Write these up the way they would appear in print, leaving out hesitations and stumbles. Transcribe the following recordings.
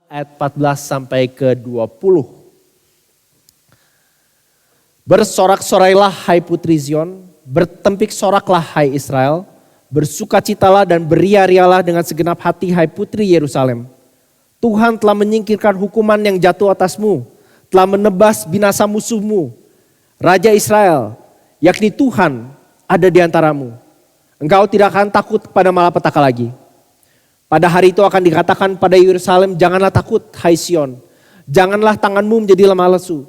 ayat 14 sampai ke 20. Bersorak-sorailah hai putri Zion, bertempik soraklah hai Israel, bersukacitalah dan beria-rialah dengan segenap hati hai putri Yerusalem. Tuhan telah menyingkirkan hukuman yang jatuh atasmu, telah menebas binasa musuhmu. Raja Israel, yakni Tuhan, ada di antaramu. Engkau tidak akan takut kepada malapetaka lagi. Pada hari itu akan dikatakan pada Yerusalem, janganlah takut hai Sion, janganlah tanganmu menjadi lemah lesu.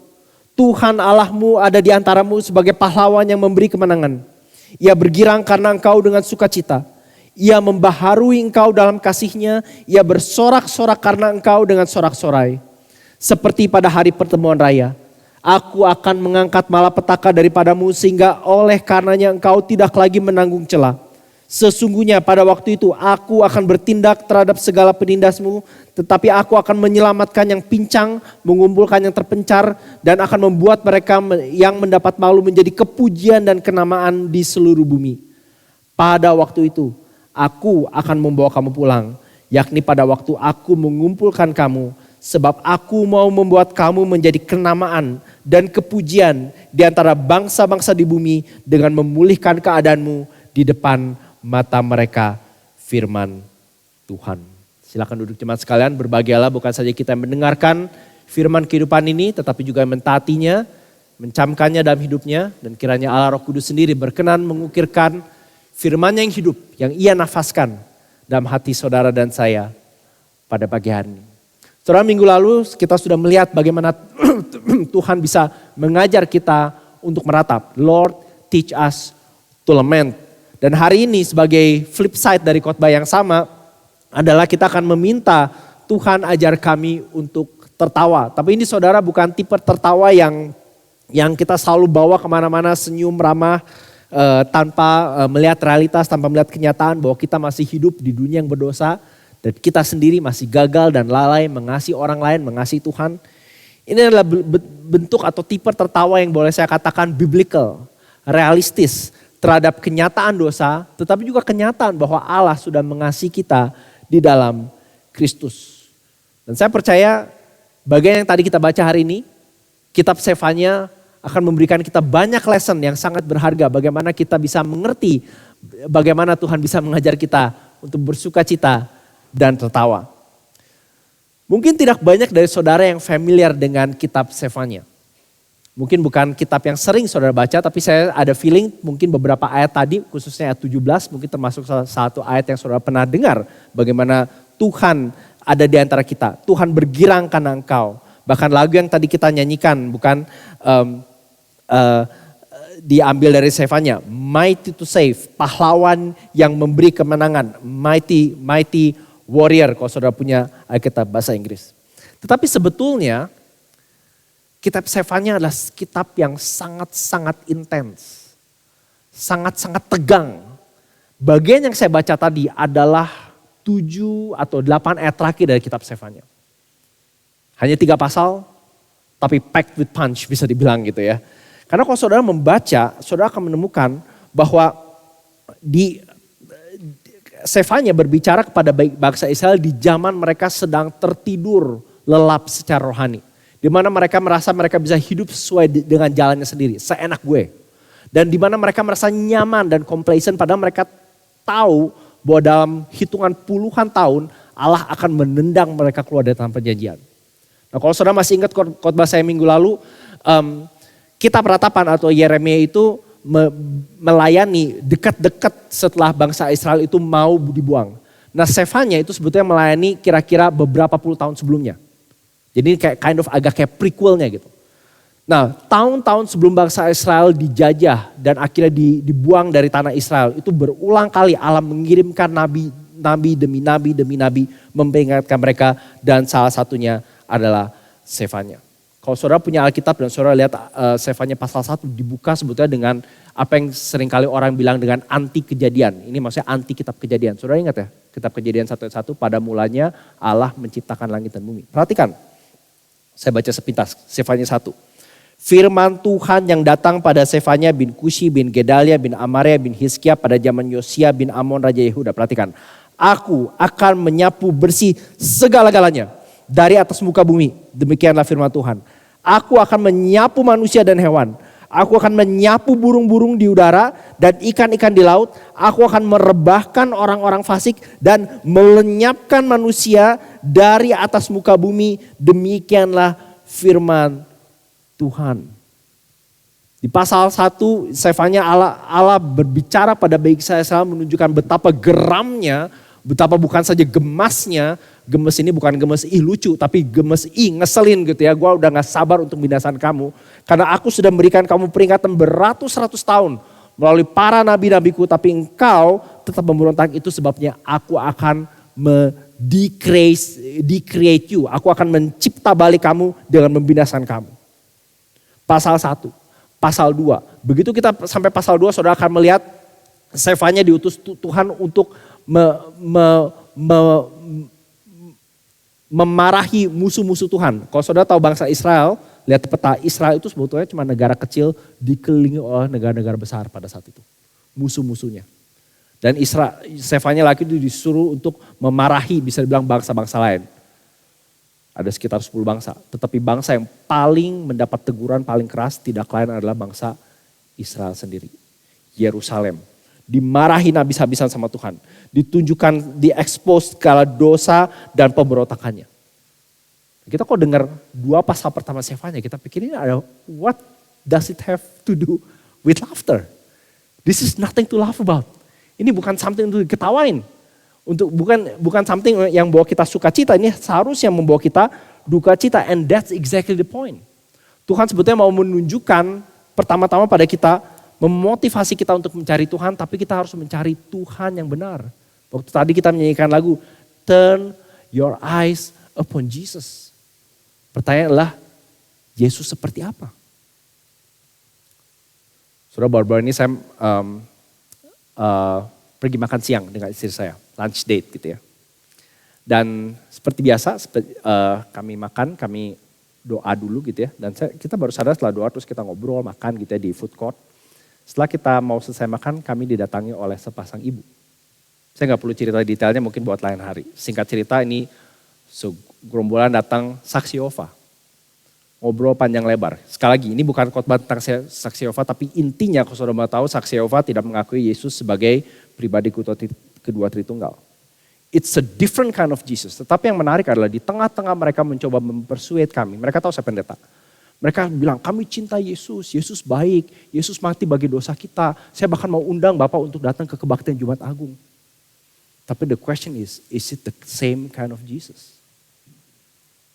Tuhan Allahmu ada di antaramu sebagai pahlawan yang memberi kemenangan. Ia bergirang karena engkau dengan sukacita. Ia membaharui engkau dalam kasihnya. Ia bersorak-sorak karena engkau dengan sorak-sorai. Seperti pada hari pertemuan raya. Aku akan mengangkat malapetaka daripadamu sehingga oleh karenanya engkau tidak lagi menanggung celah. Sesungguhnya pada waktu itu aku akan bertindak terhadap segala penindasmu, tetapi aku akan menyelamatkan yang pincang, mengumpulkan yang terpencar, dan akan membuat mereka yang mendapat malu menjadi kepujian dan kenamaan di seluruh bumi. Pada waktu itu aku akan membawa kamu pulang, yakni pada waktu aku mengumpulkan kamu, sebab aku mau membuat kamu menjadi kenamaan dan kepujian di antara bangsa-bangsa di bumi dengan memulihkan keadaanmu di depan mata mereka, firman Tuhan. Silakan duduk jemaat sekalian, berbahagialah bukan saja kita yang mendengarkan firman kehidupan ini, tetapi juga mentaatinya, mencamkannya dalam hidupnya, dan kiranya Allah Roh Kudus sendiri berkenan mengukirkan firman yang hidup, yang ia nafaskan dalam hati saudara dan saya pada pagi hari ini. Saudara, minggu lalu kita sudah melihat bagaimana Tuhan bisa mengajar kita untuk meratap. Lord, teach us to lament. Dan hari ini sebagai flip side dari khotbah yang sama adalah kita akan meminta Tuhan ajar kami untuk tertawa. Tapi ini saudara bukan tipe tertawa yang kita selalu bawa kemana-mana senyum ramah tanpa melihat realitas, tanpa melihat kenyataan bahwa kita masih hidup di dunia yang berdosa. Dan kita sendiri masih gagal dan lalai mengasihi orang lain, mengasihi Tuhan. Ini adalah bentuk atau tipe tertawa yang boleh saya katakan biblical, realistis. Terhadap kenyataan dosa, tetapi juga kenyataan bahwa Allah sudah mengasihi kita di dalam Kristus. Dan saya percaya bagian yang tadi kita baca hari ini, kitab Sefanya akan memberikan kita banyak lesson yang sangat berharga. Bagaimana kita bisa mengerti, bagaimana Tuhan bisa mengajar kita untuk bersuka cita dan tertawa. Mungkin tidak banyak dari saudara yang familiar dengan kitab Sefanya. Mungkin bukan kitab yang sering saudara baca, tapi saya ada feeling mungkin beberapa ayat tadi, khususnya ayat 17, mungkin termasuk salah satu ayat yang saudara pernah dengar. Bagaimana Tuhan ada di antara kita, Tuhan bergirang karena engkau. Bahkan lagu yang tadi kita nyanyikan bukan diambil dari Sefanya, mighty to save, pahlawan yang memberi kemenangan, mighty warrior kalau saudara punya Alkitab bahasa Inggris. Tetapi sebetulnya kitab Sefanya adalah kitab yang sangat-sangat intens, sangat-sangat tegang. Bagian yang saya baca tadi adalah 7 atau 8 ayat terakhir dari kitab Sefanya. Hanya 3 pasal, tapi packed with punch bisa dibilang gitu ya. Karena kalau saudara membaca, saudara akan menemukan bahwa di Sefanya berbicara kepada bangsa Israel di zaman mereka sedang tertidur lelap secara rohani. Di mana mereka merasa mereka bisa hidup sesuai dengan jalannya sendiri, seenak gue. Dan di mana mereka merasa nyaman dan complacent padahal mereka tahu bahwa dalam hitungan puluhan tahun Allah akan menendang mereka keluar dari tanah perjanjian. Nah kalau saudara masih ingat khotbah saya minggu lalu, kitab ratapan atau Yeremia itu melayani dekat-dekat setelah bangsa Israel itu mau dibuang. Nah Sefanya itu sebetulnya melayani kira-kira beberapa puluh tahun sebelumnya. Jadi kayak kind of agak kayak prequelnya gitu. Nah tahun-tahun sebelum bangsa Israel dijajah dan akhirnya dibuang dari tanah Israel. Itu berulang kali Allah mengirimkan nabi demi nabi memperingatkan mereka. Dan salah satunya adalah Sefanya. Kalau saudara punya Alkitab dan saudara lihat Sefanya pasal 1 dibuka sebetulnya dengan apa yang seringkali orang bilang dengan anti kejadian. Ini maksudnya anti kitab kejadian. Saudara ingat ya kitab kejadian 1 ayat 1 pada mulanya Allah menciptakan langit dan bumi. Perhatikan. Saya baca sepintas, Sefanya 1. Firman Tuhan yang datang pada Sefanya bin Kushi bin Gedalia bin Amaria bin Hizkia pada zaman Yosia bin Amon Raja Yehuda. Perhatikan, aku akan menyapu bersih segala-galanya dari atas muka bumi. Demikianlah firman Tuhan. Aku akan menyapu manusia dan hewan. Aku akan menyapu burung-burung di udara dan ikan-ikan di laut. Aku akan merebahkan orang-orang fasik dan melenyapkan manusia dari atas muka bumi. Demikianlah firman Tuhan. Di pasal 1, Sefanya Allah berbicara pada bangsa Israel menunjukkan betapa geramnya, betapa bukan saja gemasnya. Gemes ini bukan gemes lucu, tapi gemes ngeselin gitu ya. Gue udah gak sabar untuk binasan kamu. Karena aku sudah memberikan kamu peringatan beratus-ratus tahun melalui para nabi-nabiku. Tapi engkau tetap memberontak, itu sebabnya aku akan decreate you. Aku akan mencipta balik kamu dengan membinasan kamu. Pasal 1, pasal 2. Begitu kita sampai pasal 2, saudara akan melihat Sefanya diutus Tuhan untuk memarahi musuh-musuh Tuhan. Kalau saudara tahu bangsa Israel, lihat peta, Israel itu sebetulnya cuma negara kecil dikelilingi oleh negara-negara besar pada saat itu. Musuh-musuhnya. Dan Sefanya lagi itu disuruh untuk memarahi, bisa dibilang bangsa-bangsa lain. Ada sekitar 10 bangsa. Tetapi bangsa yang paling mendapat teguran paling keras tidak lain adalah bangsa Israel sendiri. Yerusalem. Dimarahi habis-habisan sama Tuhan. Ditunjukkan, diekspos segala dosa dan pemberontakannya. Kita kok dengar 2 pasal pertama Sefanya, kita pikir ini ada, what does it have to do with laughter? This is nothing to laugh about. Ini bukan something untuk diketawain. Bukan something yang membawa kita sukacita, ini seharusnya membawa kita duka cita, and that's exactly the point. Tuhan sebetulnya mau menunjukkan pertama-tama pada kita, memotivasi kita untuk mencari Tuhan, tapi kita harus mencari Tuhan yang benar. Waktu tadi kita menyanyikan lagu, Turn Your Eyes Upon Jesus. Pertanyaan adalah, Yesus seperti apa? Saudara, baru-baru ini saya pergi makan siang dengan istri saya, lunch date gitu ya. Dan seperti biasa, kami makan, kami doa dulu gitu ya. Dan kita baru sadar setelah doa terus kita ngobrol, makan gitu ya di food court. Setelah kita mau selesai makan, kami didatangi oleh sepasang ibu. Saya gak perlu cerita detailnya, mungkin buat lain hari. Singkat cerita, ini gerombolan datang saksi Yehova. Ngobrol panjang lebar. Sekali lagi, ini bukan khotbah tentang saksi Yehova, tapi intinya kalau saudara mau tahu, saksi Yehova tidak mengakui Yesus sebagai pribadi kedua Tritunggal. It's a different kind of Jesus. Tetapi yang menarik adalah di tengah-tengah mereka mencoba mempersuade kami. Mereka tahu saya pendeta. Mereka bilang, kami cinta Yesus, Yesus baik, Yesus mati bagi dosa kita. Saya bahkan mau undang Bapak untuk datang ke kebaktian Jumat Agung. Tapi the question is it the same kind of Jesus?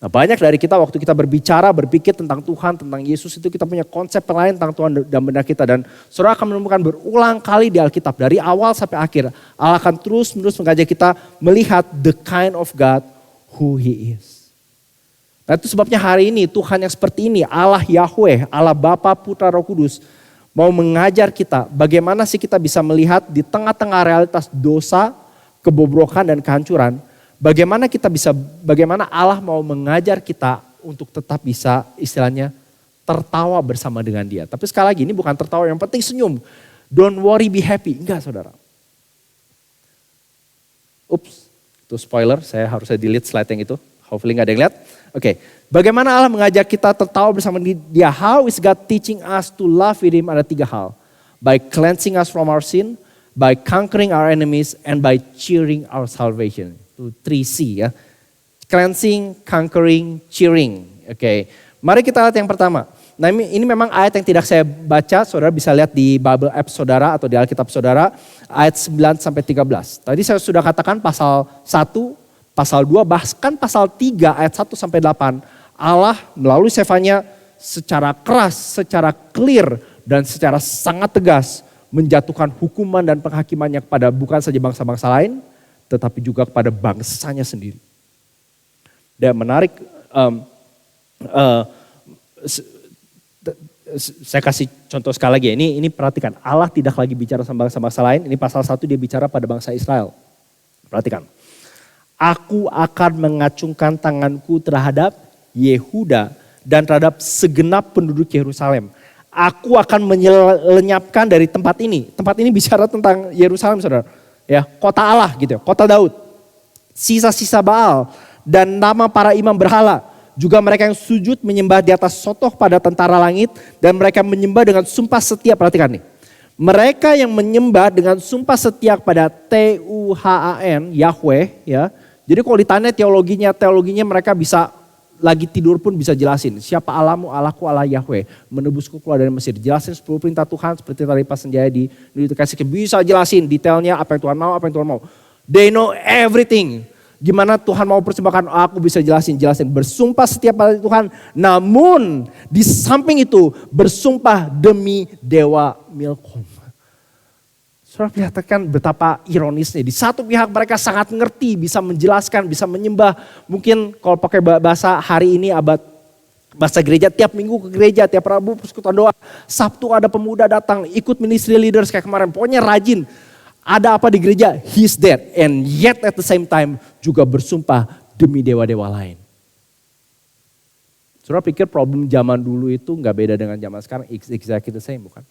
Nah, banyak dari kita waktu kita berpikir tentang Tuhan, tentang Yesus, itu kita punya konsep yang lain tentang Tuhan dan benar kita. Dan saudara akan menemukan berulang kali di Alkitab, dari awal sampai akhir, Allah akan terus-menerus mengajak kita melihat the kind of God who He is. Nah, itu sebabnya hari ini Tuhan yang seperti ini, Allah Yahweh, Allah Bapa, Putra, Roh Kudus, mau mengajar kita bagaimana sih kita bisa melihat di tengah-tengah realitas dosa, kebobrokan dan kehancuran, bagaimana Allah mau mengajar kita untuk tetap bisa istilahnya tertawa bersama dengan Dia. Tapi sekali lagi ini bukan tertawa, yang penting senyum. Don't worry, be happy. Enggak, saudara. Ups, itu spoiler, saya harusnya delete slide yang itu. Hopefully gak ada yang lihat. Oke, bagaimana Allah mengajak kita tertawa bersama Dia? How is God teaching us to love with Him? Ada 3 hal. By cleansing us from our sin, by conquering our enemies, and by cheering our salvation. Itu 3C ya. Cleansing, conquering, cheering. Oke, mari kita lihat yang pertama. Nah, ini memang ayat yang tidak saya baca, saudara bisa lihat di Bible app saudara atau di Alkitab saudara, ayat 9 sampai 13. Tadi saya sudah katakan pasal 1, pasal 2, bahkan pasal 3 ayat 1 sampai 8. Allah melalui Sefanya secara keras, secara clear dan secara sangat tegas menjatuhkan hukuman dan penghakimannya kepada bukan saja bangsa-bangsa lain, tetapi juga kepada bangsanya sendiri. Dan menarik, saya kasih contoh sekali lagi ya, ini perhatikan, Allah tidak lagi bicara sama bangsa-bangsa lain, ini pasal 1 dia bicara pada bangsa Israel. Perhatikan. Aku akan mengacungkan tanganku terhadap Yehuda dan terhadap segenap penduduk Yerusalem. Aku akan menyelenyapkan dari tempat ini. Tempat ini bicara tentang Yerusalem, saudara. Ya, kota Allah gitu, kota Daud. Sisa-sisa Baal dan nama para imam berhala. Juga mereka yang sujud menyembah di atas sotoh pada tentara langit dan mereka menyembah dengan sumpah setia. Perhatikan nih. Mereka yang menyembah dengan sumpah setia pada Tuhan, Yahweh ya. Jadi kalau ditanya teologinya mereka bisa lagi tidur pun bisa jelasin. Siapa Allahmu? Allahku Allah Yahweh. Menebusku keluar dari Mesir. Jelasin 10 perintah Tuhan seperti tadi Pak Senjaya di kasih. Bisa jelasin detailnya apa yang Tuhan mau, apa yang Tuhan mau. They know everything. Gimana Tuhan mau persembahkan, aku bisa jelasin. Bersumpah setiap pada Tuhan. Namun di samping itu bersumpah demi dewa Milkom. Saudara perhatikan betapa ironisnya. Di satu pihak mereka sangat ngerti, bisa menjelaskan, bisa menyembah. Mungkin kalau pakai bahasa hari ini bahasa gereja, tiap minggu ke gereja, tiap Rabu persekutuan doa. Sabtu ada pemuda datang, ikut ministry leaders kayak kemarin. Pokoknya rajin. Ada apa di gereja? He's dead. And yet at the same time juga bersumpah demi dewa-dewa lain. Saudara pikir problem zaman dulu itu gak beda dengan zaman sekarang? Exactly the same, bukan?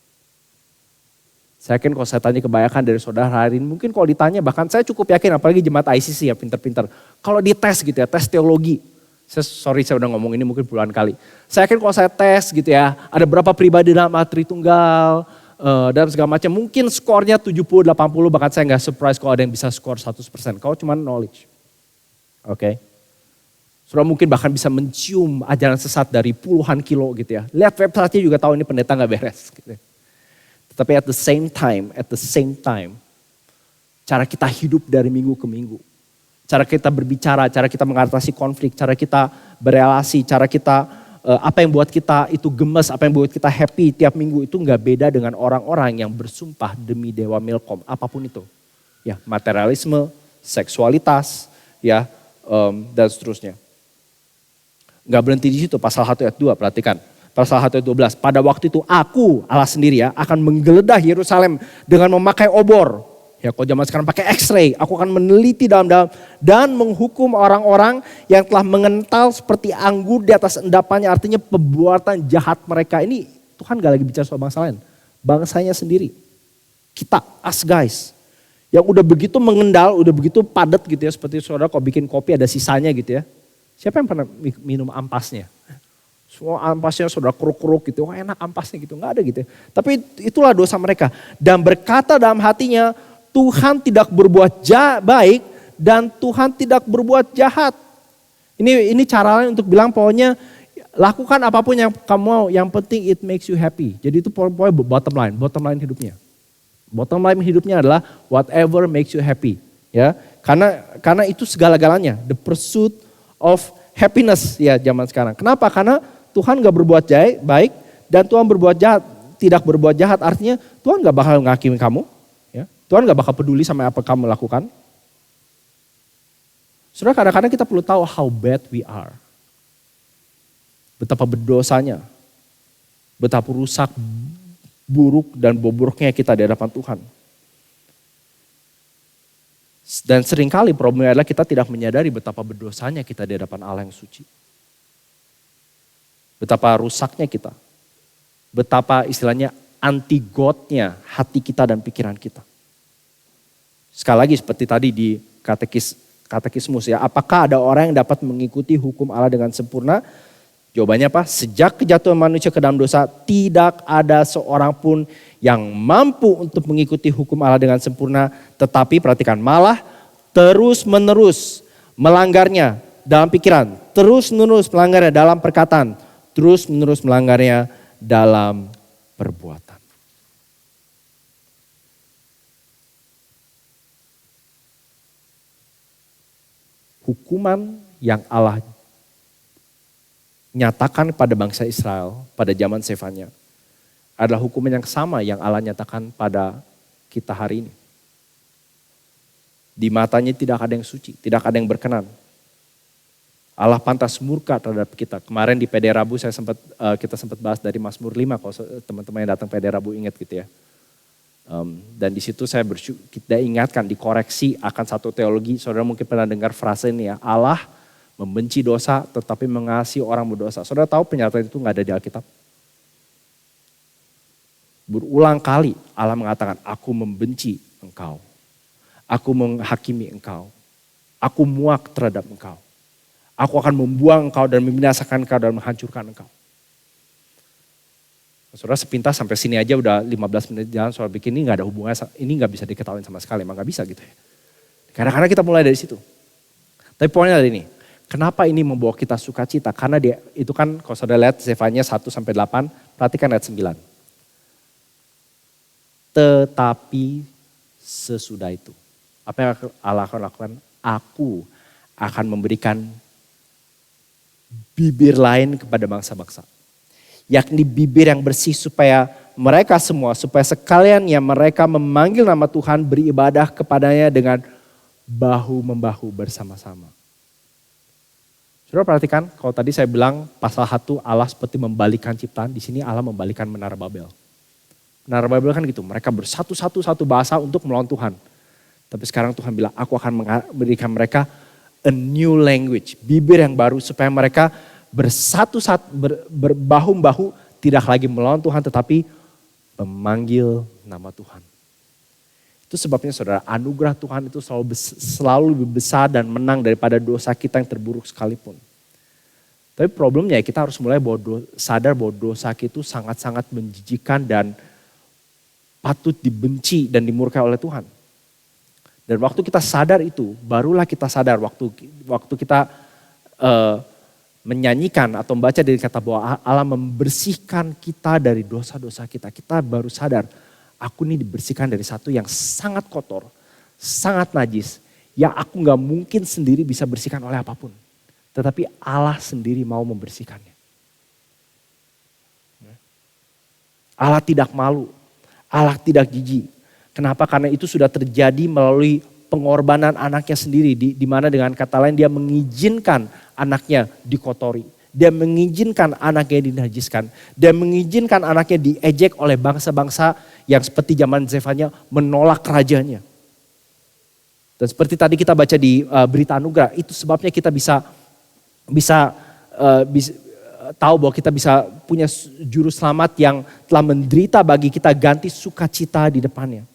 Saya yakin kalau saya tanya kebanyakan dari saudara hari ini, mungkin kalau ditanya bahkan saya cukup yakin, apalagi jemaat ICC ya pinter-pinter. Kalau dites gitu ya, tes teologi. Saya udah ngomong ini mungkin puluhan kali. Saya yakin kalau saya tes gitu ya, ada berapa pribadi dalam Tritunggal, dan segala macam. Mungkin skornya 70, 80, bahkan saya gak surprise kalau ada yang bisa skor 100%. Kalau cuma knowledge. Oke. Saudara mungkin bahkan bisa mencium ajaran sesat dari puluhan kilo gitu ya. Lihat website-nya juga tahu ini pendeta gak beres gitu ya. Tapi at the same time, cara kita hidup dari minggu ke minggu. Cara kita berbicara, cara kita mengatasi konflik, cara kita berelasi, cara kita, apa yang buat kita itu gemes, apa yang buat kita happy tiap minggu itu gak beda dengan orang-orang yang bersumpah demi dewa Milkom, apapun itu. Ya, materialisme, seksualitas, ya, dan seterusnya. Gak berhenti di situ, pasal 1 ayat 2, perhatikan. Pasal 1 ayat 12, pada waktu itu aku, Allah sendiri ya, akan menggeledah Yerusalem dengan memakai obor. Ya kalau zaman sekarang pakai X-ray, aku akan meneliti dalam-dalam dan menghukum orang-orang yang telah mengental seperti anggur di atas endapannya. Artinya perbuatan jahat mereka ini, Tuhan gak lagi bicara soal bangsa lain. Bangsanya sendiri. Kita, us guys. Yang udah begitu mengendal, udah begitu padat gitu ya. Seperti saudara kalau bikin kopi ada sisanya gitu ya. Siapa yang pernah minum ampasnya? Semua ampasnya saudara keruk-keruk gitu, wah enak ampasnya gitu, gak ada gitu. Tapi itulah dosa mereka. Dan berkata dalam hatinya, Tuhan tidak berbuat baik dan Tuhan tidak berbuat jahat. Ini cara lain untuk bilang pokoknya lakukan apapun yang kamu mau, yang penting it makes you happy. Jadi itu pokoknya bottom line hidupnya. Bottom line hidupnya adalah whatever makes you happy. Ya, karena itu segala-galanya, the pursuit of happiness ya zaman sekarang. Kenapa? Karena Tuhan gak berbuat baik dan Tuhan berbuat jahat, tidak berbuat jahat. Artinya Tuhan gak bakal menghakimi kamu. Ya. Tuhan gak bakal peduli sama apa kamu lakukan. Saudara kadang-kadang kita perlu tahu how bad we are. Betapa berdosanya. Betapa rusak, buruk dan bobroknya kita di hadapan Tuhan. Dan seringkali problemnya adalah kita tidak menyadari betapa berdosanya kita di hadapan Allah yang suci. Betapa rusaknya kita. Betapa istilahnya anti-godnya hati kita dan pikiran kita. Sekali lagi seperti tadi di katekismus ya. Apakah ada orang yang dapat mengikuti hukum Allah dengan sempurna? Jawabannya apa? Sejak kejatuhan manusia ke dalam dosa, tidak ada seorang pun yang mampu untuk mengikuti hukum Allah dengan sempurna. Tetapi perhatikan, malah terus menerus melanggarnya dalam pikiran. Terus menerus melanggarnya dalam perkataan. Terus menerus melanggarnya dalam perbuatan. Hukuman yang Allah nyatakan pada bangsa Israel pada zaman Sefanya adalah hukuman yang sama yang Allah nyatakan pada kita hari ini. Di matanya tidak ada yang suci, tidak ada yang berkenan. Allah pantas murka terhadap kita. Kemarin di PD Rabu kita sempat bahas dari Mazmur 5 kalau teman-teman yang datang PD Rabu ingat gitu ya. Dan di situ kita ingatkan, dikoreksi akan satu teologi. Saudara mungkin pernah dengar frase ini ya, Allah membenci dosa tetapi mengasihi orang berdosa. Saudara tahu pernyataan itu gak ada di Alkitab? Berulang kali Allah mengatakan, aku membenci engkau. Aku menghakimi engkau. Aku muak terhadap engkau. Aku akan membuang engkau dan membinasakan engkau dan menghancurkan engkau. Saudara sepintas sampai sini aja udah 15 menit jalan soal bikin ini gak ada hubungannya, ini gak bisa diketahui sama sekali, emang gak bisa gitu ya. Kadang-kadang kita mulai dari situ. Tapi poinnya dari ini, kenapa ini membawa kita sukacita? Karena dia itu kan kalau saudara lihat Zefanya 1-8, perhatikan ayat 9. Tetapi sesudah itu, apa yang Allah akan lakukan? Aku akan memberikan bibir lain kepada bangsa-bangsa. Yakni bibir yang bersih supaya mereka semua, supaya sekalian yang mereka memanggil nama Tuhan beribadah kepadanya dengan bahu-membahu bersama-sama. Saudara perhatikan, kalau tadi saya bilang pasal 1 Allah seperti membalikan ciptaan, di sini Allah membalikan menara Babel. Menara Babel kan gitu, mereka bersatu-satu satu bahasa untuk melawan Tuhan. Tapi sekarang Tuhan bilang, aku akan memberikan mereka a new language, bibir yang baru supaya mereka berbahu-bahu tidak lagi melawan Tuhan tetapi memanggil nama Tuhan. Itu sebabnya saudara, anugerah Tuhan itu selalu lebih besar dan menang daripada dosa kita yang terburuk sekalipun. Tapi problemnya kita harus mulai sadar bahwa dosa kita itu sangat-sangat menjijikan dan patut dibenci dan dimurkai oleh Tuhan. Dan waktu kita sadar itu, barulah kita sadar waktu kita menyanyikan atau membaca dari kata bahwa Allah membersihkan kita dari dosa-dosa kita. Kita baru sadar, aku ini dibersihkan dari satu yang sangat kotor, sangat najis. Yang aku gak mungkin sendiri bisa bersihkan oleh apapun. Tetapi Allah sendiri mau membersihkannya. Allah tidak malu, Allah tidak jijik. Kenapa? Karena itu sudah terjadi melalui pengorbanan anaknya sendiri. Di mana dengan kata lain dia mengizinkan anaknya dikotori. Dia mengizinkan anaknya dinajiskan. Dia mengizinkan anaknya diejek oleh bangsa-bangsa yang seperti zaman Zefanya menolak rajanya. Dan seperti tadi kita baca di berita anugerah, itu sebabnya kita bisa tahu bahwa kita bisa punya juru selamat yang telah menderita bagi kita ganti sukacita di depannya.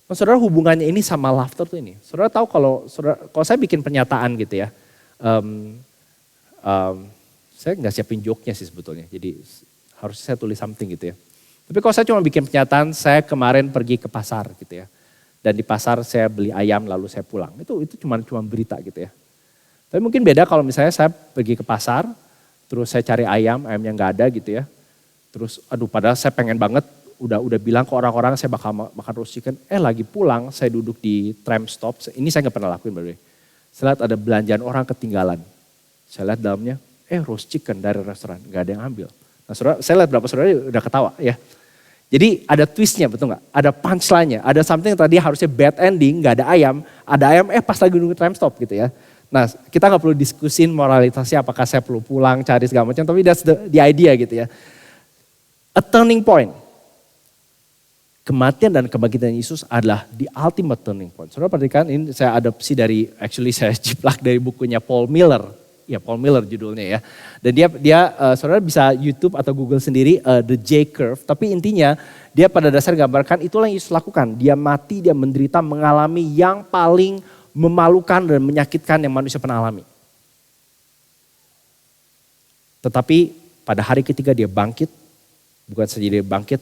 Nah, saudara hubungannya ini sama laughter tuh ini. Saudara tahu kalau saya bikin pernyataan gitu ya. Saya nggak siapin joke-nya sih sebetulnya. Jadi harus saya tulis something gitu ya. Tapi kalau saya cuma bikin pernyataan, saya kemarin pergi ke pasar gitu ya. Dan di pasar saya beli ayam lalu saya pulang. Itu cuma berita gitu ya. Tapi mungkin beda kalau misalnya saya pergi ke pasar, terus saya cari ayamnya nggak ada gitu ya. Terus padahal saya pengen banget, udah bilang ke orang-orang saya bakal makan roast chicken. Lagi pulang saya duduk di tram stop, ini saya nggak pernah lakuin by the way. Saya lihat ada belanjaan orang ketinggalan. Saya lihat dalamnya, roast chicken dari restoran, nggak ada yang ambil. Nah saudara, saya lihat berapa saudara udah ketawa ya. Jadi ada twistnya betul nggak? Ada punchline-nya, ada something yang tadi harusnya bad ending, nggak ada ayam pas lagi nunggu tram stop gitu ya. Nah kita nggak perlu diskusin moralitasnya apakah saya perlu pulang cari segala macam, tapi that's the idea gitu ya. A turning point. Kematian dan kebangkitan Yesus adalah the ultimate turning point. Saudara perhatikan, ini saya adopsi saya jiplak dari bukunya Paul Miller. Ya Paul Miller judulnya ya. Dan dia saudara bisa YouTube atau Google sendiri The J Curve. Tapi intinya dia pada dasar gambarkan itulah yang Yesus lakukan. Dia mati, dia menderita, mengalami yang paling memalukan dan menyakitkan yang manusia pernah alami. Tetapi pada hari ketiga dia bangkit. Bukan saja dia bangkit,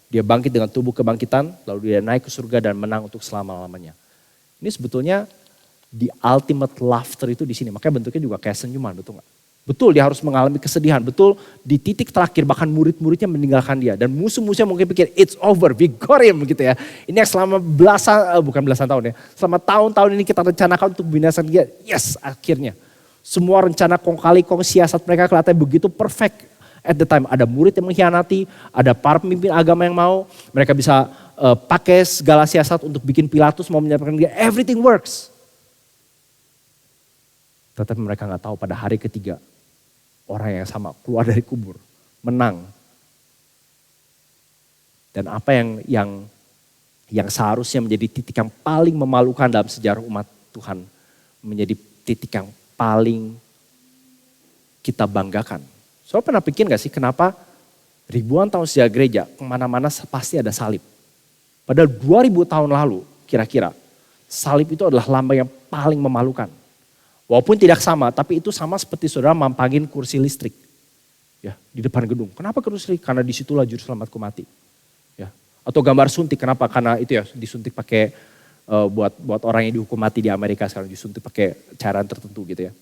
dia bangkit dengan tubuh kebangkitan, lalu dia naik ke surga dan menang untuk selama-lamanya. Ini sebetulnya the ultimate laughter itu di sini. Makanya bentuknya juga kayak senyuman, betul gak? Betul dia harus mengalami kesedihan, betul di titik terakhir bahkan murid-muridnya meninggalkan dia. Dan musuh-musuhnya mungkin pikir it's over, we got him gitu ya. Ini yang selama bukan belasan tahun ya. Selama tahun-tahun ini kita rencanakan untuk binasakan dia, yes akhirnya. Semua rencana kong kali siasat mereka kelihatannya begitu perfect. At the time ada murid yang mengkhianati, ada para pemimpin agama yang mau, mereka bisa pakai segala siasat untuk bikin Pilatus mau menyampaikan dia, everything works. Tetapi mereka nggak tahu pada hari ketiga orang yang sama keluar dari kubur, menang. Dan apa yang seharusnya menjadi titik yang paling memalukan dalam sejarah umat Tuhan, menjadi titik yang paling kita banggakan. So pernah pikir gak sih kenapa ribuan tahun sejarah gereja kemana-mana pasti ada salib. Padahal 2000 tahun lalu kira-kira salib itu adalah lambang yang paling memalukan. Walaupun tidak sama, tapi itu sama seperti saudara mampangin kursi listrik. Ya, di depan gedung. Kenapa kursi listrik? Karena disitulah juru selamatku mati. Ya. Atau gambar suntik, kenapa? Karena itu ya disuntik pakai buat orang yang dihukum mati di Amerika sekarang disuntik pakai cairan tertentu gitu ya.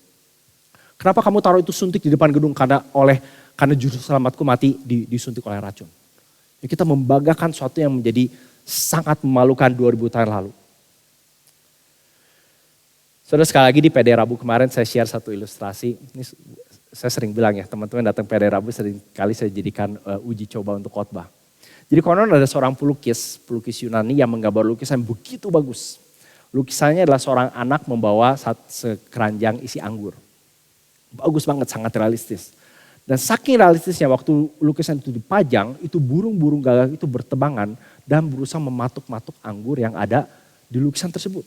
Kenapa kamu taruh itu suntik di depan gedung? Karena juru selamatku mati disuntik oleh racun. Ya, kita membanggakan sesuatu yang menjadi sangat memalukan 2000 tahun lalu. Saudara, sekali lagi di PD Rabu kemarin saya share satu ilustrasi. Ini saya sering bilang ya, teman-teman datang PD Rabu sering kali saya jadikan uji coba untuk khotbah. Jadi konon ada seorang pelukis Yunani yang menggambar lukisan begitu bagus. Lukisannya adalah seorang anak membawa sekeranjang isi anggur. Bagus banget, sangat realistis. Dan saking realistisnya waktu lukisan itu dipajang, itu burung-burung gagak itu bertebangan dan berusaha mematuk-matuk anggur yang ada di lukisan tersebut.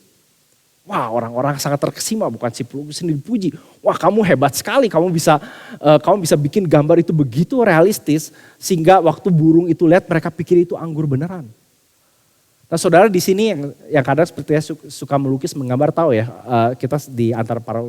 Wah, orang-orang sangat terkesima, bukan si pelukis ini dipuji. Wah, kamu hebat sekali, kamu bisa bikin gambar itu begitu realistis sehingga waktu burung itu lihat mereka pikir itu anggur beneran. Nah, saudara di sini yang kadang sepertinya suka melukis menggambar tahu ya, kita di antara para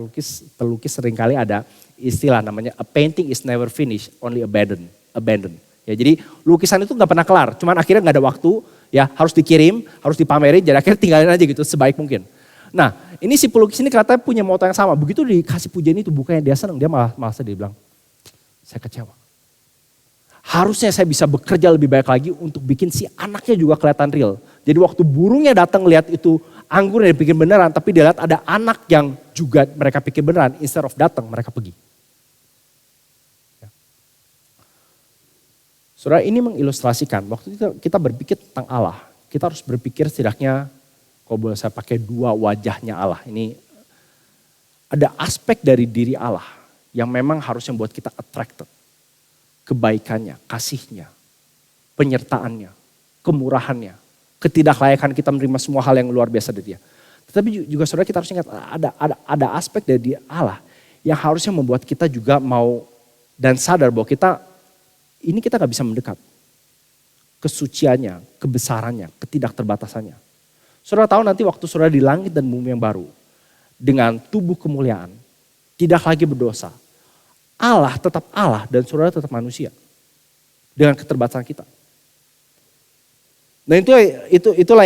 pelukis seringkali ada istilah namanya a painting is never finished, only abandoned. Ya, jadi lukisan itu nggak pernah kelar, cuman akhirnya nggak ada waktu, ya harus dikirim, harus dipamerin, jadi akhirnya tinggalin aja gitu sebaik mungkin. Nah, ini si pelukis ini katanya punya moto yang sama. Begitu dikasih pujian itu bukannya dia senang, dia malah sedih bilang, saya kecewa. Harusnya saya bisa bekerja lebih baik lagi untuk bikin si anaknya juga kelihatan real. Jadi waktu burungnya datang lihat itu anggur yang dipikir beneran, tapi dia lihat ada anak yang juga mereka pikir beneran, instead of datang mereka pergi. Ya. Saudara, ini mengilustrasikan waktu kita berpikir tentang Allah, kita harus berpikir setidaknya kalau boleh saya pakai dua wajahnya Allah. Ini ada aspek dari diri Allah yang memang harus membuat kita attracted. Kebaikannya, kasihnya, penyertaannya, kemurahannya, ketidaklayakan kita menerima semua hal yang luar biasa dari dia. Tetapi juga saudara kita harus ingat ada aspek dari Allah yang harusnya membuat kita juga mau dan sadar bahwa kita gak bisa mendekat. Kesuciannya, kebesarannya, ketidakterbatasannya. Saudara tahu nanti waktu saudara di langit dan bumi yang baru, dengan tubuh kemuliaan, tidak lagi berdosa. Allah tetap Allah dan saudara tetap manusia. Dengan keterbatasan kita. Nah itulah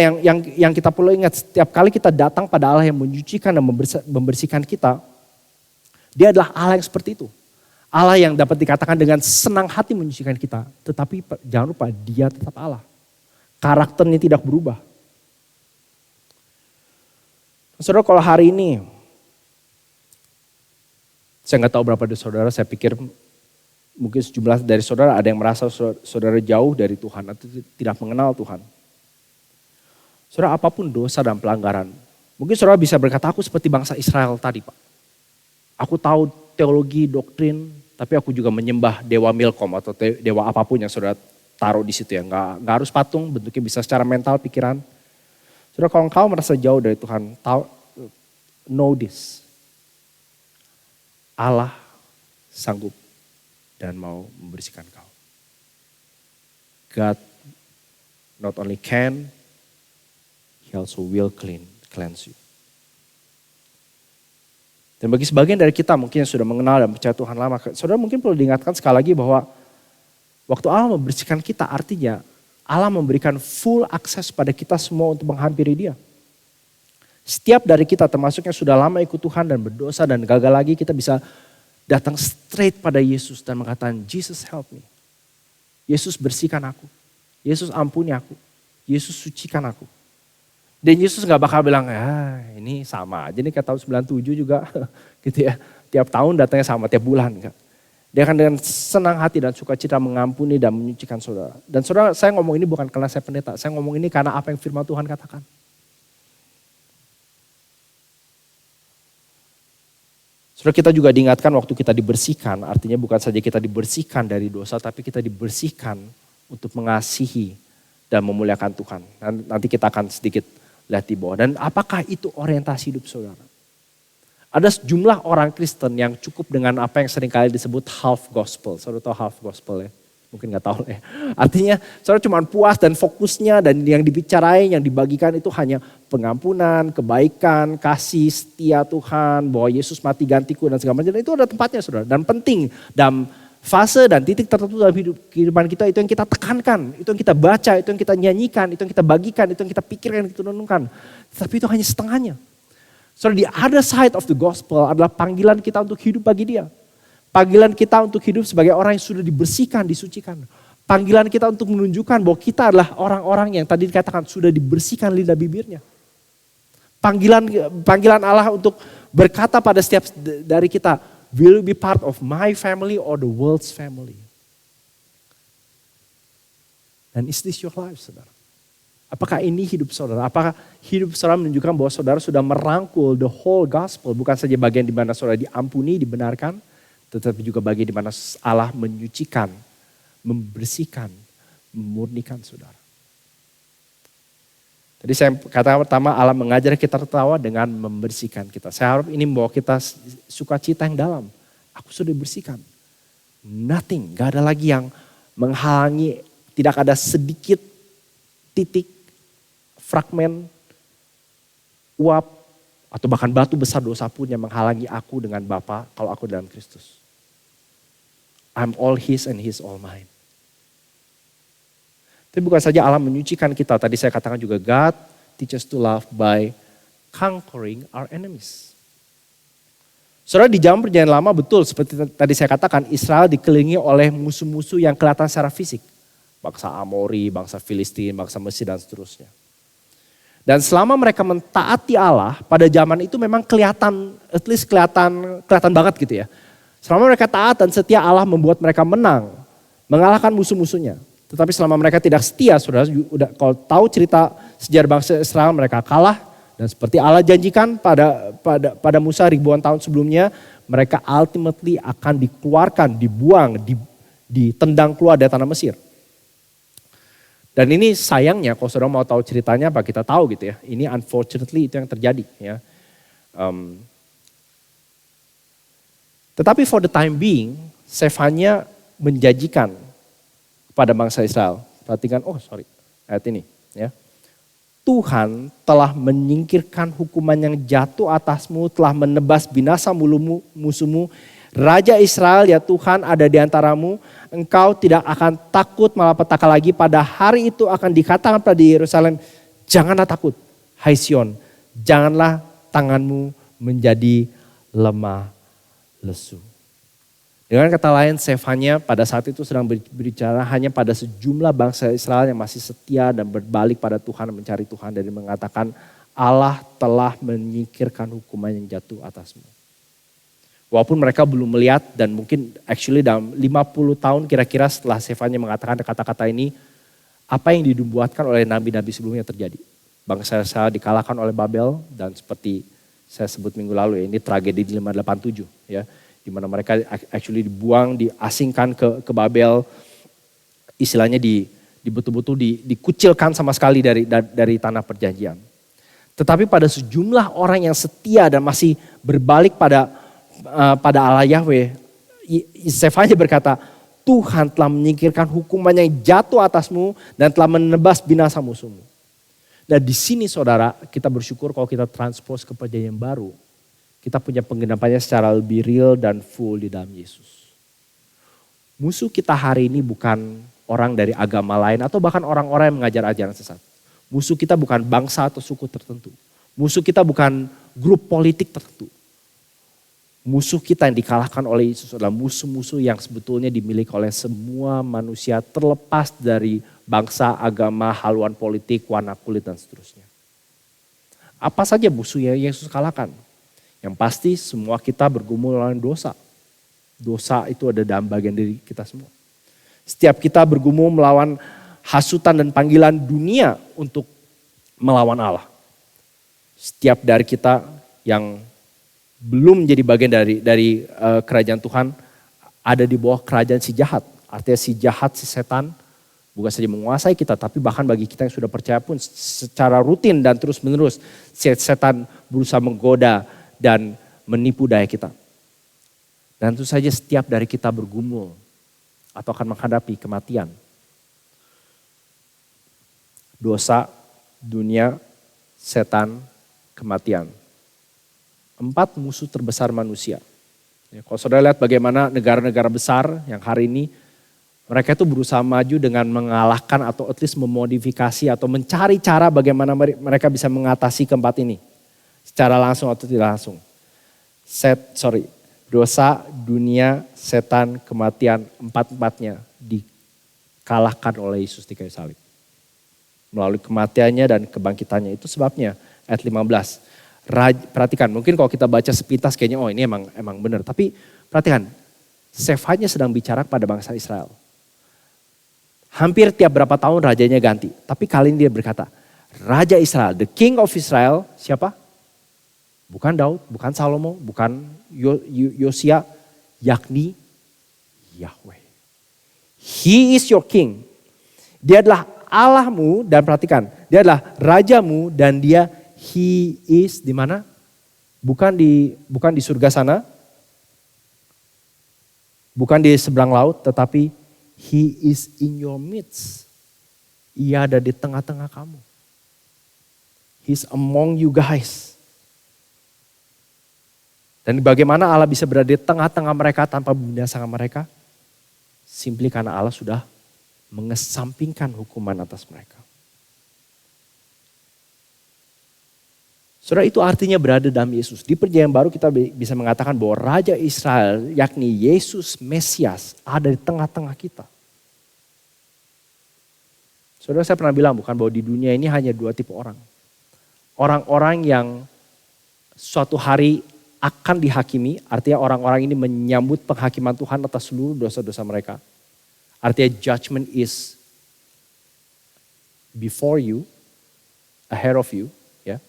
yang kita perlu ingat setiap kali kita datang pada Allah yang menyucikan dan membersihkan kita. Dia adalah Allah yang seperti itu. Allah yang dapat dikatakan dengan senang hati menyucikan kita. Tetapi jangan lupa dia tetap Allah. Karakternya tidak berubah. Saudara, kalau hari ini, saya nggak tahu berapa dari saudara, saya pikir mungkin sejumlah dari saudara ada yang merasa saudara jauh dari Tuhan atau tidak mengenal Tuhan. Saudara, apapun dosa dan pelanggaran, mungkin saudara bisa berkata, aku seperti bangsa Israel tadi Pak. Aku tahu teologi, doktrin, tapi aku juga menyembah dewa Milkom atau dewa apapun yang saudara taruh di situ ya. Nggak harus patung, bentuknya bisa secara mental, pikiran. Saudara, kalau engkau merasa jauh dari Tuhan, know this. Allah sanggup dan mau membersihkan kau. God not only can, He also will cleanse you. Dan bagi sebagian dari kita mungkin yang sudah mengenal dan percaya Tuhan lama, saudara mungkin perlu diingatkan sekali lagi bahwa waktu Allah membersihkan kita artinya Allah memberikan full akses pada kita semua untuk menghampiri dia. Setiap dari kita termasuk yang sudah lama ikut Tuhan dan berdosa dan gagal lagi, kita bisa datang straight pada Yesus dan mengatakan, Jesus help me. Yesus bersihkan aku. Yesus ampuni aku. Yesus sucikan aku. Dan Yesus gak bakal bilang, ini sama aja nih kayak tahun 97 juga. Gitu ya. Tiap tahun datangnya sama, tiap bulan. Enggak. Dia akan dengan senang hati dan sukacita mengampuni dan menyucikan saudara. Dan saudara, saya ngomong ini bukan karena saya pendeta. Saya ngomong ini karena apa yang firman Tuhan katakan. Saudara, kita juga diingatkan waktu kita dibersihkan. Artinya bukan saja kita dibersihkan dari dosa, tapi kita dibersihkan untuk mengasihi dan memuliakan Tuhan. Nanti kita akan sedikit lihat di bawah. Dan apakah itu orientasi hidup saudara? Ada sejumlah orang Kristen yang cukup dengan apa yang seringkali disebut half gospel. Saudara tahu half gospel ya? Mungkin nggak tahu ya. Artinya saudara cuma puas dan fokusnya dan yang dibicarain, yang dibagikan itu hanya pengampunan, kebaikan, kasih, setia Tuhan, bahwa Yesus mati gantiku dan segala macam. Dan itu ada tempatnya saudara. Dan penting dalam fase dan titik tertentu dalam kehidupan kita itu yang kita tekankan, itu yang kita baca, itu yang kita nyanyikan, itu yang kita bagikan, itu yang kita pikirkan, itu renungkan. Tapi itu hanya setengahnya. Saudara, the other side of the gospel adalah panggilan kita untuk hidup bagi Dia. Panggilan kita untuk hidup sebagai orang yang sudah dibersihkan, disucikan. Panggilan kita untuk menunjukkan bahwa kita adalah orang-orang yang tadi dikatakan sudah dibersihkan lidah bibirnya. Panggilan Allah untuk berkata pada setiap dari kita, will you be part of my family or the world's family? Dan is this your life, saudara? Apakah ini hidup saudara? Apakah hidup saudara menunjukkan bahwa saudara sudah merangkul the whole gospel, bukan saja bagian di mana saudara diampuni, dibenarkan, tetapi juga bagian di mana Allah menyucikan, membersihkan, memurnikan saudara. Tadi saya katakan pertama, Allah mengajar kita tertawa dengan membersihkan kita. Saya harap ini membawa kita sukacita yang dalam. Aku sudah dibersihkan. Nothing, gak ada lagi yang menghalangi, tidak ada sedikit titik, fragmen, uap, atau bahkan batu besar dosa pun yang menghalangi aku dengan Bapa kalau aku dalam Kristus. I'm all His and He's all mine. Tapi bukan saja Allah menyucikan kita. Tadi saya katakan juga God teach us to love by conquering our enemies. Saudara, di zaman perjanjian lama betul seperti tadi saya katakan, Israel dikelilingi oleh musuh-musuh yang kelihatan secara fisik. Bangsa Amori, bangsa Filistin, bangsa Mesir dan seterusnya. Dan selama mereka mentaati Allah, pada zaman itu memang kelihatan, at least kelihatan banget gitu ya. Selama mereka taat dan setia, Allah membuat mereka menang, mengalahkan musuh-musuhnya. Tetapi selama mereka tidak setia, saudara, kalau tahu cerita sejarah bangsa Israel, mereka kalah. Dan seperti Allah janjikan pada Musa ribuan tahun sebelumnya, mereka ultimately akan dikeluarkan, dibuang, ditendang keluar dari tanah Mesir. Dan ini sayangnya, kalau saudara mau tahu ceritanya, apa kita tahu gitu ya. Ini unfortunately itu yang terjadi ya. Tetapi for the time being, Sefanya menjanjikan kepada bangsa Israel. Perhatikan, ayat ini ya. Tuhan telah menyingkirkan hukuman yang jatuh atasmu, telah menebas binasa musuhmu. Raja Israel ya Tuhan ada di antaramu, engkau tidak akan takut malapetaka lagi. Pada hari itu akan dikatakan pada Yerusalem, janganlah takut, hai Sion, janganlah tanganmu menjadi lemah lesu. Dengan kata lain, Sefanya pada saat itu sedang berbicara hanya pada sejumlah bangsa Israel yang masih setia dan berbalik pada Tuhan, mencari Tuhan, dan mengatakan Allah telah menyingkirkan hukuman yang jatuh atasmu. Walaupun mereka belum melihat dan mungkin actually dalam 50 tahun kira-kira setelah Sefanya mengatakan kata-kata ini, apa yang dinubuatkan oleh nabi-nabi sebelumnya terjadi. Bangsa Israel dikalahkan oleh Babel dan seperti saya sebut minggu lalu ya, ini tragedi di 587 ya. Di mana mereka actually dibuang, diasingkan ke Babel, istilahnya betul-betul dikucilkan sama sekali dari tanah perjanjian. Tetapi pada sejumlah orang yang setia dan masih berbalik pada Allah Yahweh, Sefanya berkata, Tuhan telah menyingkirkan hukuman yang jatuh atasmu dan telah menebas binasa musuhmu. Dan di sini saudara, kita bersyukur kalau kita transpose ke perjanjian baru. Kita punya penggenapannya secara lebih real dan full di dalam Yesus. Musuh kita hari ini bukan orang dari agama lain atau bahkan orang-orang yang mengajar ajaran sesat. Musuh kita bukan bangsa atau suku tertentu. Musuh kita bukan grup politik tertentu. Musuh kita yang dikalahkan oleh Yesus adalah musuh-musuh yang sebetulnya dimiliki oleh semua manusia terlepas dari bangsa, agama, haluan politik, warna kulit dan seterusnya. Apa saja musuh yang Yesus kalahkan? Yang pasti semua kita bergumul melawan dosa. Dosa itu ada dalam bagian diri kita semua. Setiap kita bergumul melawan hasutan dan panggilan dunia untuk melawan Allah. Setiap dari kita yang belum menjadi bagian dari kerajaan Tuhan ada di bawah kerajaan si jahat. Artinya si jahat, si setan bukan saja menguasai kita, tapi bahkan bagi kita yang sudah percaya pun secara rutin dan terus menerus setan berusaha menggoda dan menipu daya kita. Dan tentu saja setiap dari kita bergumul atau akan menghadapi kematian. Dosa, dunia, setan, kematian. 4 musuh terbesar manusia. Ya, kalau saudara lihat bagaimana negara-negara besar yang hari ini mereka itu berusaha maju dengan mengalahkan atau at least memodifikasi atau mencari cara bagaimana mereka bisa mengatasi keempat ini. Secara langsung atau tidak langsung. Dosa, dunia, setan, kematian, 4-empatnya dikalahkan oleh Yesus di kayu salib. Melalui kematiannya dan kebangkitannya. Itu sebabnya ayat 15. Perhatikan, mungkin kalau kita baca sepintas kayaknya oh ini emang benar. Tapi perhatikan, Shaphat-nya sedang bicara pada bangsa Israel. Hampir tiap berapa tahun rajanya ganti. Tapi kali ini dia berkata, Raja Israel, the King of Israel, siapa? Bukan Daud, bukan Salomo, bukan Yosia, yakni Yahweh. He is your king. Dia adalah Allahmu dan perhatikan, dia adalah rajamu dan dia he is di mana? Bukan di surga sana. Bukan di seberang laut, tetapi he is in your midst. Ia ada di tengah-tengah kamu. He's among you guys. Dan bagaimana Allah bisa berada di tengah-tengah mereka tanpa membinasakan mereka? Simply karena Allah sudah mengesampingkan hukuman atas mereka. Saudara, itu artinya berada dalam Yesus. Di perjanjian baru kita bisa mengatakan bahwa Raja Israel yakni Yesus Mesias ada di tengah-tengah kita. Saudara, saya pernah bilang bukan bahwa di dunia ini hanya 2 tipe orang. Orang-orang yang suatu hari akan dihakimi, artinya orang-orang ini menyambut penghakiman Tuhan atas seluruh dosa-dosa mereka. Artinya judgment is before you, ahead of you. Ya.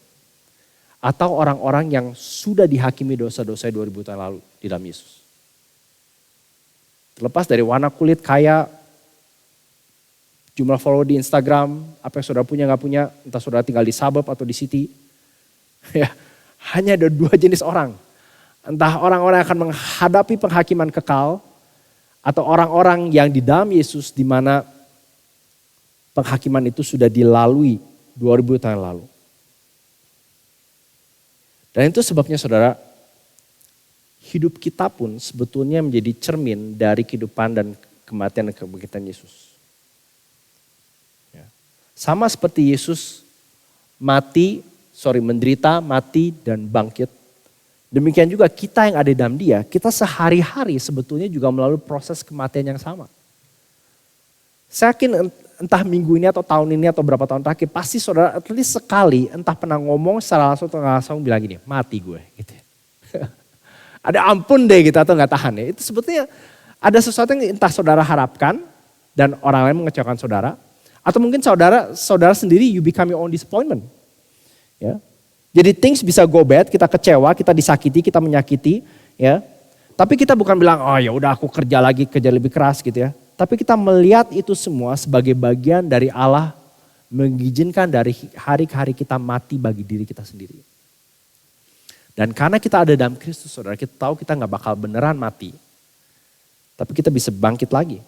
Atau orang-orang yang sudah dihakimi dosa-dosa 2000 tahun lalu di dalam Yesus. Terlepas dari warna kulit, kaya, jumlah follow di Instagram, apa yang saudara punya gak punya, entah saudara tinggal di suburb atau di city. Ya, hanya ada 2 jenis orang. Entah orang-orang yang akan menghadapi penghakiman kekal, atau orang-orang yang di dalam Yesus di mana penghakiman itu sudah dilalui 2000 tahun lalu. Dan itu sebabnya saudara, hidup kita pun sebetulnya menjadi cermin dari kehidupan dan kematian dan kebangkitan Yesus. Ya. Sama seperti Yesus menderita, mati dan bangkit. Demikian juga kita yang ada di dalam dia, kita sehari-hari sebetulnya juga melalui proses kematian yang sama. Saya yakin entah minggu ini atau tahun ini atau berapa tahun terakhir, pasti saudara at least sekali entah pernah ngomong secara langsung atau nggak langsung bilang gini, mati gue gitu. Ada ampun deh gitu atau nggak tahan ya. Itu sebetulnya ada sesuatu yang entah saudara harapkan dan orang lain mengecewakan saudara. Atau mungkin saudara sendiri you become your own disappointment. Ya. Jadi things bisa go bad, kita kecewa, kita disakiti, kita menyakiti, ya. Tapi kita bukan bilang, oh ya udah aku kerja lebih keras gitu ya. Tapi kita melihat itu semua sebagai bagian dari Allah mengizinkan dari hari ke hari kita mati bagi diri kita sendiri. Dan karena kita ada dalam Kristus, saudara, kita tahu kita gak bakal beneran mati. Tapi kita bisa bangkit lagi.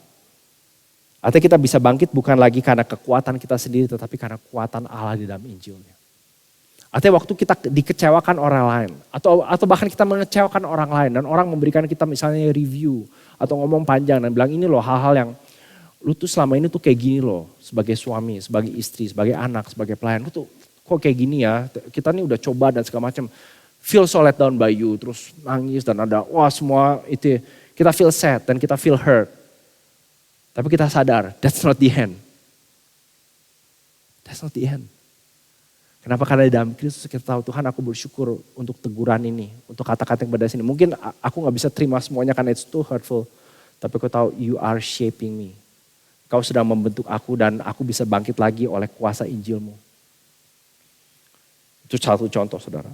Artinya kita bisa bangkit bukan lagi karena kekuatan kita sendiri, tetapi karena kekuatan Allah di dalam Injilnya. Artinya waktu kita dikecewakan orang lain atau bahkan kita mengecewakan orang lain dan orang memberikan kita misalnya review atau ngomong panjang dan bilang ini loh hal-hal yang lu tuh selama ini tuh kayak gini loh sebagai suami, sebagai istri, sebagai anak, sebagai pelayan. Lu tuh kok kayak gini ya, kita nih udah coba dan segala macam. Feel so let down by you, terus nangis dan ada wah semua itu kita feel sad dan kita feel hurt. Tapi kita sadar that's not the end. That's not the end. Kenapa? Karena di dalam Kristus kita tahu Tuhan aku bersyukur untuk teguran ini, untuk kata-kata yang pada sini. Mungkin aku gak bisa terima semuanya karena it's too hurtful. Tapi aku tahu you are shaping me. Kau sedang membentuk aku dan aku bisa bangkit lagi oleh kuasa Injilmu. Itu satu contoh saudara.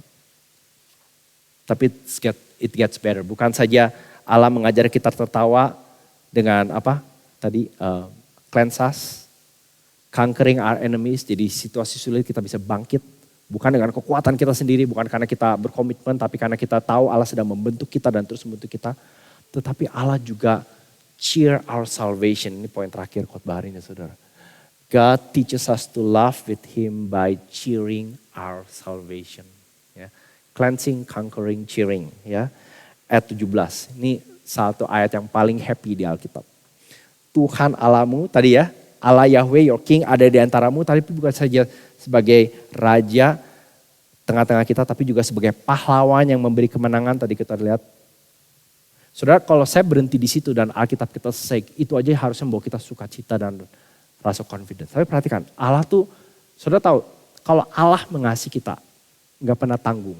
Tapi it gets better. Bukan saja Allah mengajar kita tertawa dengan apa tadi cleanse us. Conquering our enemies, jadi situasi sulit kita bisa bangkit. Bukan dengan kekuatan kita sendiri, bukan karena kita berkomitmen, tapi karena kita tahu Allah sedang membentuk kita dan terus membentuk kita. Tetapi Allah juga cheer our salvation. Ini poin terakhir khotbah hari ini saudara. God teaches us to love with him by cheering our salvation. Ya. Cleansing, conquering, cheering. Ya. Ayat 17. Ini satu ayat yang paling happy di Alkitab. Tuhan Allahmu tadi ya. Allah Yahweh your king ada di antaramu. Tapi bukan saja sebagai raja tengah-tengah kita. Tapi juga sebagai pahlawan yang memberi kemenangan. Tadi kita lihat. Saudara, kalau saya berhenti di situ dan Alkitab kita selesai, itu aja harusnya membawa kita sukacita dan rasa confidence. Tapi perhatikan, Allah tuh, saudara tahu, kalau Allah mengasihi kita, nggak pernah tanggung.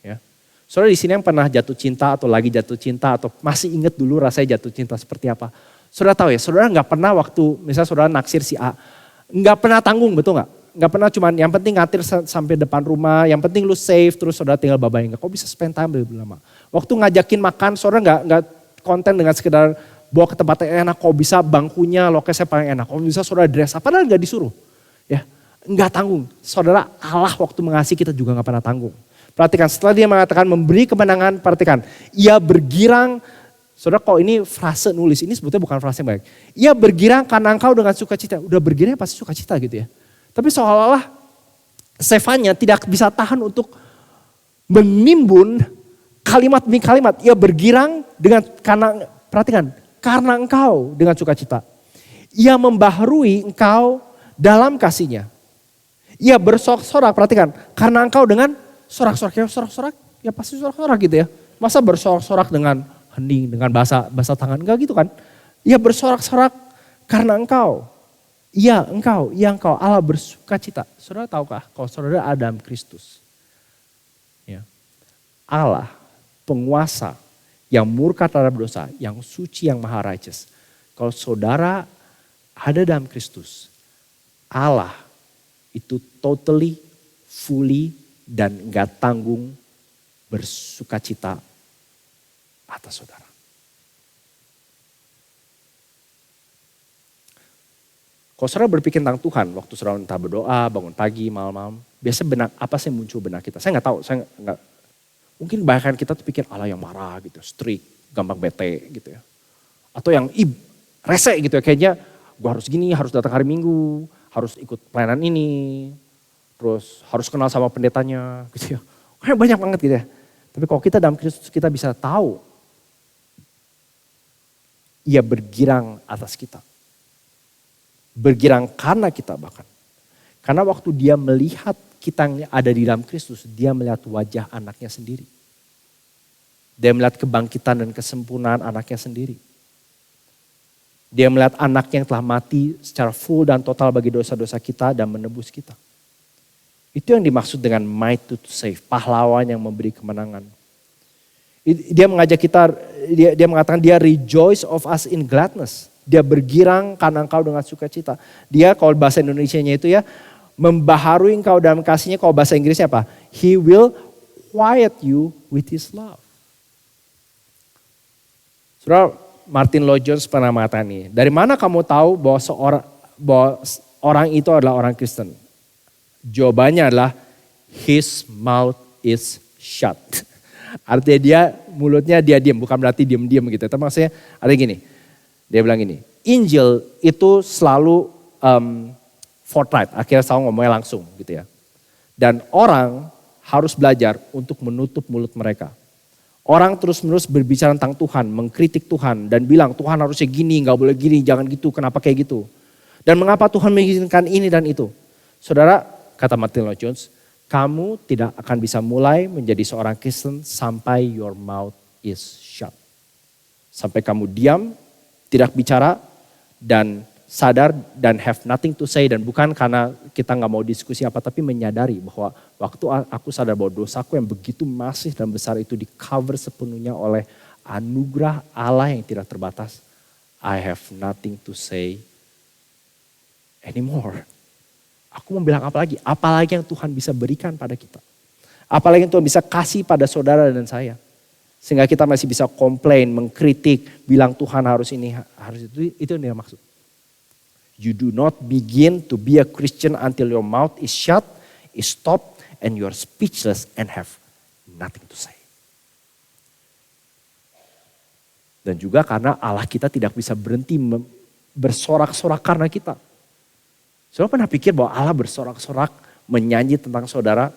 Ya. Saudara di sini yang pernah jatuh cinta atau lagi jatuh cinta atau masih ingat dulu rasanya jatuh cinta seperti apa. Saudara tahu ya, saudara nggak pernah waktu, misalnya saudara naksir si A, nggak pernah tanggung, betul nggak? Nggak pernah cuman yang penting ngatir sampai depan rumah, yang penting lu safe terus saudara tinggal babain. Kok bisa spend time lebih lama? Waktu ngajakin makan saudara nggak konten dengan sekedar bawa ke tempat yang enak, kok bisa bangkunya lokasinya paling enak, kok bisa saudara dress up, padahal nggak disuruh. Ya, nggak tanggung. Saudara Allah waktu mengasihi kita juga nggak pernah tanggung. Perhatikan setelah dia mengatakan memberi kemenangan, perhatikan. Ia bergirang, saudara kok ini frase nulis, ini sebetulnya bukan frase yang baik. Ia bergirang karena engkau dengan sukacita. Udah bergirang pasti sukacita gitu ya. Tapi seolah-olah Stefannya tidak bisa tahan untuk menimbun kalimat demi kalimat. Ia bergirang dengan karena, perhatikan, karena engkau dengan sukacita. Ia membaharui engkau dalam kasihnya. Ia bersorak-sorak, perhatikan, karena engkau dengan sorak-sorak. Ya sorak-sorak, ya pasti sorak-sorak gitu ya. Masa bersorak-sorak dengan hening, dengan bahasa tangan, enggak gitu kan. Ia bersorak-sorak karena engkau. Iya engkau, Allah bersukacita. Saudara tahukah kalau saudara ada dalam Kristus. Ya. Allah penguasa yang murka terhadap dosa, yang suci, yang maha righteous. Kalau saudara ada dalam Kristus, Allah itu totally, fully, dan enggak tanggung bersukacita atas saudara. Kalau saudara berpikir tentang Tuhan, waktu saudara entah berdoa, bangun pagi, malam-malam, biasanya benak apa sih yang muncul benak kita? Saya nggak tahu, mungkin bahkan kita tuh pikir Allah yang marah gitu, strict, gampang bete gitu ya. Atau yang rese gitu ya, kayaknya gue harus gini, harus datang hari Minggu, harus ikut pelayanan ini, terus harus kenal sama pendetanya gitu ya. Kayak banyak banget gitu ya. Tapi kalau kita dalam Kristus kita bisa tahu, ia bergirang atas kita. Bergirang karena kita bahkan. Karena waktu dia melihat kita yang ada di dalam Kristus, dia melihat wajah anaknya sendiri. Dia melihat kebangkitan dan kesempurnaan anaknya sendiri. Dia melihat anak yang telah mati secara full dan total bagi dosa-dosa kita dan menebus kita. Itu yang dimaksud dengan might to save, pahlawan yang memberi kemenangan. Dia mengajak kita, dia mengatakan dia rejoice of us in gladness. Dia bergirang karena engkau dengan sukacita. Dia kalau bahasa Indonesianya itu ya, membaharui engkau dalam kasihnya. Kalau bahasa Inggrisnya apa? He will quiet you with his love. Saudara, Martin Lloyd Jones pernah mengatakan ini. Dari mana kamu tahu bahwa orang itu adalah orang Kristen? Jawabannya adalah his mouth is shut. Artinya dia mulutnya dia diam, bukan berarti diam-diam gitu. Tapi maksudnya ada gini. Dia bilang gini, Injil itu selalu forthright, akhirnya selalu ngomongnya langsung gitu ya. Dan orang harus belajar untuk menutup mulut mereka. Orang terus-menerus berbicara tentang Tuhan, mengkritik Tuhan dan bilang Tuhan harusnya gini, gak boleh gini, jangan gitu, kenapa kayak gitu. Dan mengapa Tuhan mengizinkan ini dan itu. Saudara, kata Martin Lloyd Jones, kamu tidak akan bisa mulai menjadi seorang Kristen sampai your mouth is shut. Sampai kamu diam, tidak bicara dan sadar dan have nothing to say. Dan bukan karena kita gak mau diskusi apa, tapi menyadari bahwa waktu aku sadar bahwa dosaku yang begitu masif dan besar itu di cover sepenuhnya oleh anugerah Allah yang tidak terbatas. I have nothing to say anymore. Aku mau bilang apa lagi? Apalagi yang Tuhan bisa berikan pada kita. Apalagi yang Tuhan bisa kasih pada saudara dan saya. Sehingga kita masih bisa komplain, mengkritik, bilang Tuhan harus ini, harus itu yang dia maksud. You do not begin to be a Christian until your mouth is shut, is stopped, and you are speechless and have nothing to say. Dan juga karena Allah kita tidak bisa berhenti bersorak-sorak karena kita. Saudara pernah pikir bahwa Allah bersorak-sorak menyanyi tentang saudara?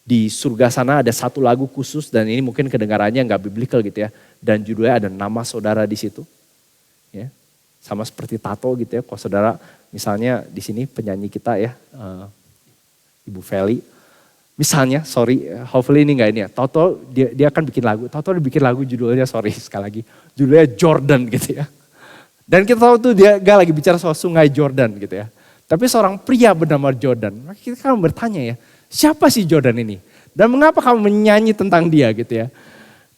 Di surga sana ada satu lagu khusus dan ini mungkin kedengarannya nggak biblical gitu ya. Dan judulnya ada nama saudara di situ. Ya, sama seperti tato gitu ya. Kalau saudara misalnya di sini penyanyi kita ya, Ibu Feli. Misalnya, sorry, hopefully ini enggak ini ya. Toto dia akan bikin lagu. Toto dia bikin lagu judulnya, sorry sekali lagi. Judulnya Jordan gitu ya. Dan kita tahu tuh dia gak lagi bicara soal sungai Jordan gitu ya. Tapi seorang pria bernama Jordan. Maka kita kan bertanya ya, siapa sih Jordan ini? Dan mengapa kamu menyanyi tentang dia gitu ya.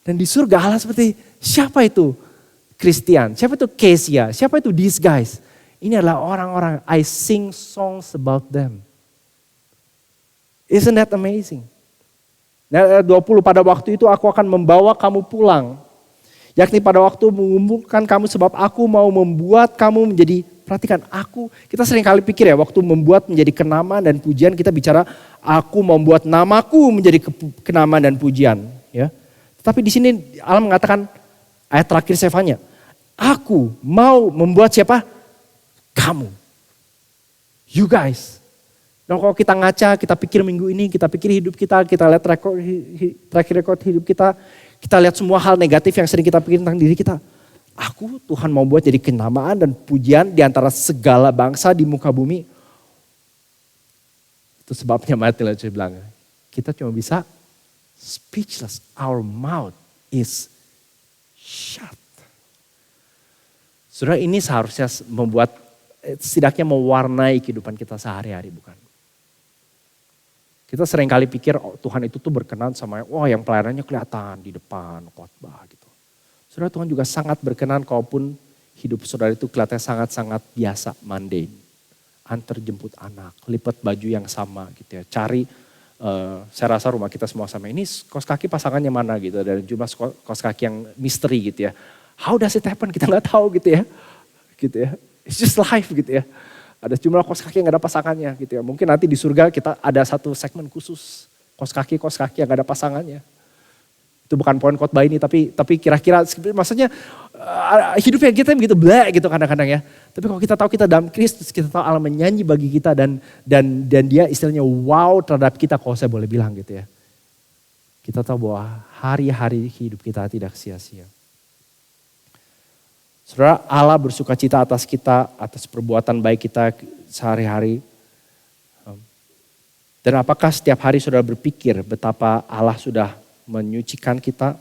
Dan di surga Allah seperti, siapa itu Christian? Siapa itu Kezia? Siapa itu these guys? Ini adalah orang-orang, I sing songs about them. Isn't that amazing? Nah, 20 pada waktu itu aku akan membawa kamu pulang. Yakni pada waktu mengumpulkan kamu sebab aku mau membuat kamu menjadi, perhatikan aku, kita sering kali pikir ya waktu membuat menjadi kenamaan dan pujian kita bicara aku membuat namaku menjadi kenamaan dan pujian. Ya. Tetapi di sini Allah mengatakan ayat terakhir Sefanya, aku mau membuat siapa? Kamu. You guys. Dan kalau kita ngaca, kita pikir minggu ini, kita pikir hidup kita lihat track record hidup kita lihat semua hal negatif yang sering kita pikir tentang diri kita. Aku Tuhan mau buat jadi kenamaan dan pujian di antara segala bangsa di muka bumi. Itu sebabnya Martin Luther bilang, kita cuma bisa speechless, our mouth is shut. Saudara, ini seharusnya membuat, setidaknya mewarnai kehidupan kita sehari-hari, bukan? Kita sering kali pikir Tuhan itu tuh berkenan sama yang pelayanannya kelihatan di depan khotbah gitu. Saudara, Tuhan juga sangat berkenan kalaupun hidup saudara itu kelihatannya sangat-sangat biasa, mundane. Antar jemput anak, lipat baju yang sama gitu ya. Cari, saya rasa rumah kita semua sama, ini kaos kaki pasangannya mana gitu. Dan jumlah kaos kaki yang misteri gitu ya. How does it happen? Kita nggak tahu gitu ya. Gitu ya. It's just life gitu ya. Ada jumlah kaos kaki yang gak ada pasangannya gitu ya. Mungkin nanti di surga kita ada satu segmen khusus. Kaos kaki yang gak ada pasangannya. Itu bukan poin khotbah ini tapi kira-kira maksudnya hidupnya kita begitu blek gitu kadang-kadang ya. Tapi kalau kita tahu kita dalam Kristus, kita tahu Allah menyanyi bagi kita dan dia istilahnya wow terhadap kita kalau saya boleh bilang gitu ya. Kita tahu bahwa hari-hari hidup kita tidak sia-sia. Saudara, Allah bersuka cita atas kita, atas perbuatan baik kita sehari-hari. Dan apakah setiap hari saudara berpikir betapa Allah sudah menyucikan kita,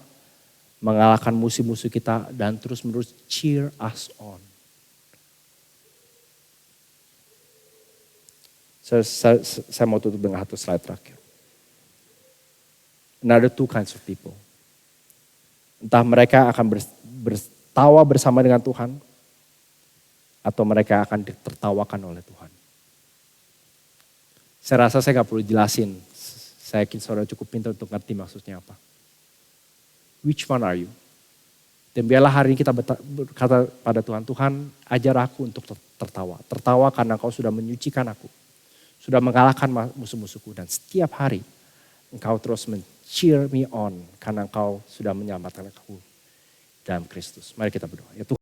mengalahkan musuh-musuh kita, dan terus-menerus cheer us on. Saya mau tutup dengan satu slide terakhir. Another two kinds of people. Entah mereka akan tertawa bersama dengan Tuhan, atau mereka akan ditertawakan oleh Tuhan. Saya rasa saya gak perlu jelasin, saya yakin saudara cukup pintar untuk ngerti maksudnya apa. Which one are you? Dan biarlah hari ini kita berkata pada Tuhan, Tuhan ajar aku untuk tertawa. Tertawa karena Engkau sudah menyucikan aku, sudah mengalahkan musuh-musuhku, dan setiap hari Engkau terus cheer me on karena Engkau sudah menyelamatkan aku dalam Kristus. Mari kita berdoa. Ya Tuhan.